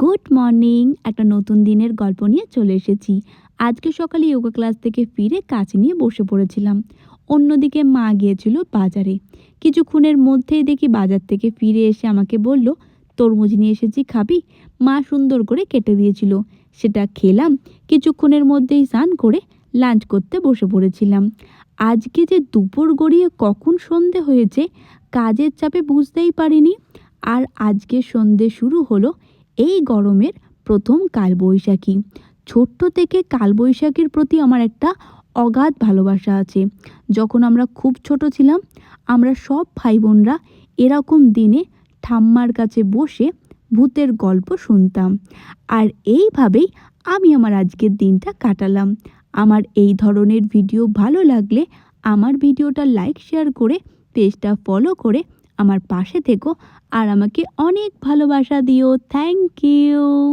Good morning. একটা নতুন দিনের গল্প নিয়ে চলে এসেছি। আজকে সকালে যোগা ক্লাস থেকে ফিরে কাজ নিয়ে বসে পড়েছিলাম। অন্যদিকে মা গিয়েছিল বাজারে। কিছুক্ষণের মধ্যেই দেখি বাজার থেকে ফিরে এসে আমাকে বলল, তরমুজ নিয়ে এসেছি, খাবি? মা সুন্দর করে কেটে দিয়েছিল, সেটা খেলাম। কিছুক্ষণের মধ্যেই স্নান করে লাঞ্চ করতে বসে পড়েছিলাম। আজকে যে দুপুর গড়িয়ে কখন সন্ধে হয়েছে কাজের চাপে বুঝতেই পারিনি। আর আজকে সন্ধে শুরু হলো এই গরমের প্রথম কালবৈশাখী। ছোট্ট থেকে কালবৈশাখীর প্রতি আমার একটা অগাধ ভালোবাসা আছে। যখন আমরা খুব ছোট ছিলাম, আমরা সব ভাই বোনরা এরকম দিনে ঠাম্মার কাছে বসে ভূতের গল্প শুনতাম। আর এইভাবেই আমি আমার আজকের দিনটা কাটালাম। আমার এই ধরনের ভিডিও ভালো লাগলে আমার ভিডিওটা লাইক শেয়ার করে পেজটা ফলো করে আমার পাশে থেকো আর আমাকে অনেক ভালোবাসা দিও। Thank you.